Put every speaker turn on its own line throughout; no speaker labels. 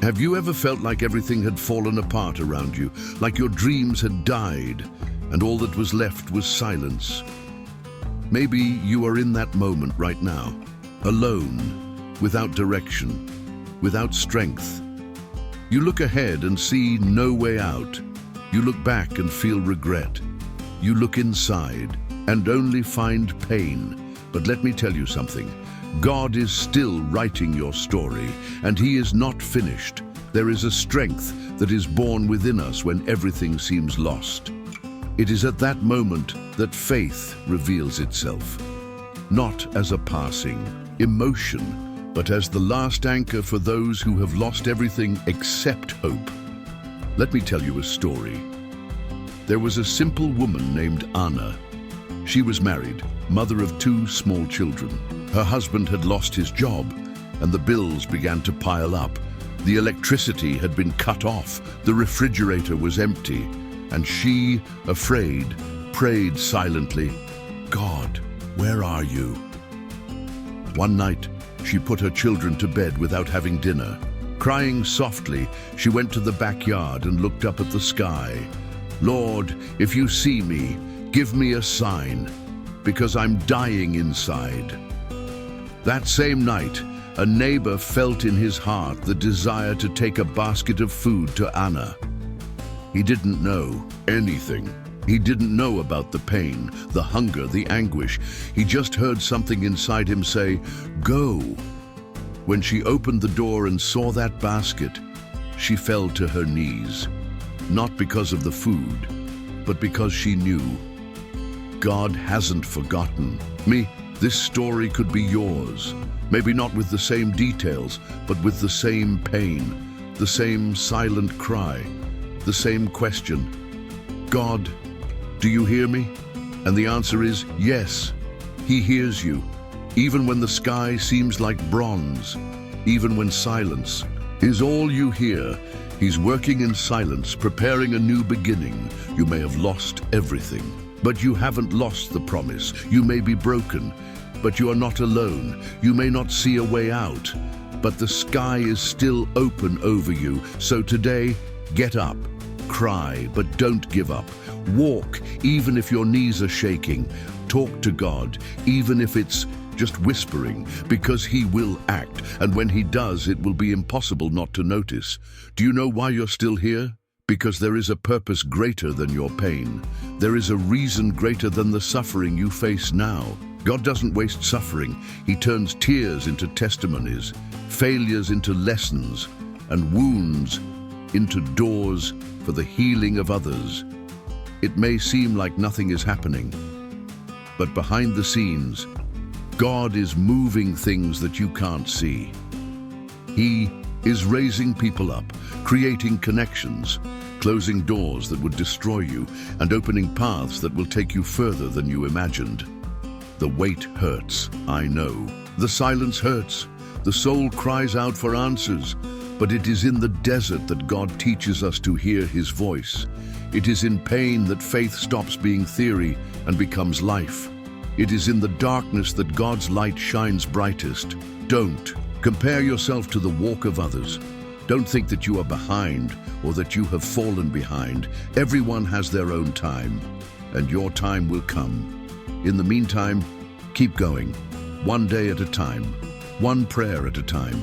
Have you ever felt like everything had fallen apart around you, like your dreams had died, and all that was left was silence? Maybe you are in that moment right now, alone, without direction, without strength. You look ahead and see no way out. You look back and feel regret. You look inside and only find pain. But let me tell you something. God is still writing your story, and He is not finished. There is a strength that is born within us when everything seems lost. It is at that moment that faith reveals itself, not as a passing emotion, but as the last anchor for those who have lost everything except hope. Let me tell you a story. There was a simple woman named Anna. She was married, mother of 2 small children. Her husband had lost his job, and the bills began to pile up. The electricity had been cut off, the refrigerator was empty, and she, afraid, prayed silently, "God, where are you?" One night, she put her children to bed without having dinner. Crying softly, she went to the backyard and looked up at the sky. "Lord, if you see me, give me a sign, because I'm dying inside." That same night, a neighbor felt in his heart the desire to take a basket of food to Anna. He didn't know anything. He didn't know about the pain, the hunger, the anguish. He just heard something inside him say, "Go." When she opened the door and saw that basket, she fell to her knees. Not because of the food, but because she knew God hasn't forgotten me. This story could be yours. Maybe not with the same details, but with the same pain, the same silent cry, the same question. God, do you hear me? And the answer is yes, He hears you. Even when the sky seems like bronze, even when silence is all you hear, He's working in silence, preparing a new beginning. You may have lost everything, but you haven't lost the promise. You may be broken, but you are not alone. You may not see a way out, but the sky is still open over you. So today, get up, cry, but don't give up. Walk, even if your knees are shaking. Talk to God, even if it's just whispering, because He will act, and when He does, it will be impossible not to notice. Do you know why you're still here? Because there is a purpose greater than your pain. There is a reason greater than the suffering you face now. God doesn't waste suffering. He turns tears into testimonies, failures into lessons, and wounds into doors for the healing of others. It may seem like nothing is happening, but behind the scenes, God is moving things that you can't see. He is raising people up, creating connections, closing doors that would destroy you, and opening paths that will take you further than you imagined. The wait hurts, I know. The silence hurts. The soul cries out for answers. But it is in the desert that God teaches us to hear His voice. It is in pain that faith stops being theory and becomes life. It is in the darkness that God's light shines brightest. Don't compare yourself to the walk of others. Don't think that you are behind or that you have fallen behind. Everyone has their own time, and your time will come. In the meantime, keep going, one day at a time, one prayer at a time,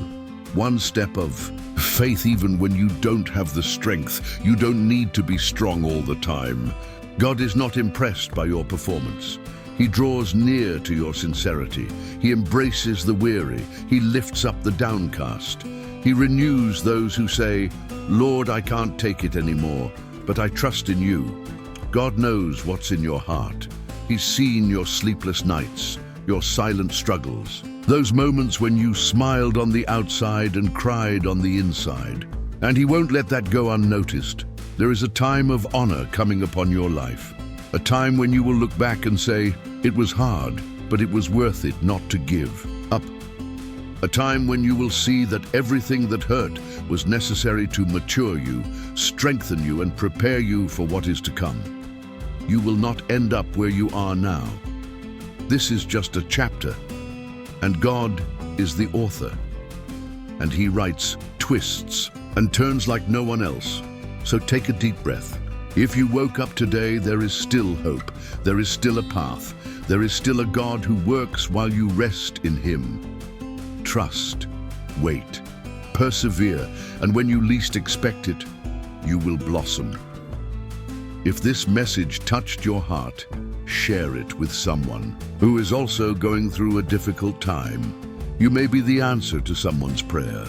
one step of faith even when you don't have the strength. You don't need to be strong all the time. God is not impressed by your performance. He draws near to your sincerity. He embraces the weary. He lifts up the downcast. He renews those who say, "Lord, I can't take it anymore, but I trust in you." God knows what's in your heart. He's seen your sleepless nights, your silent struggles, those moments when you smiled on the outside and cried on the inside. And He won't let that go unnoticed. There is a time of honor coming upon your life, a time when you will look back and say, "It was hard, but it was worth it not to give up." A time when you will see that everything that hurt was necessary to mature you, strengthen you, and prepare you for what is to come. You will not end up where you are now. This is just a chapter, and God is the author, and He writes twists and turns like no one else. So take a deep breath. If you woke up today, there is still hope. There is still a path. There is still a God who works while you rest in Him. Trust, wait, persevere, and when you least expect it, you will blossom. If this message touched your heart, share it with someone who is also going through a difficult time. You may be the answer to someone's prayer.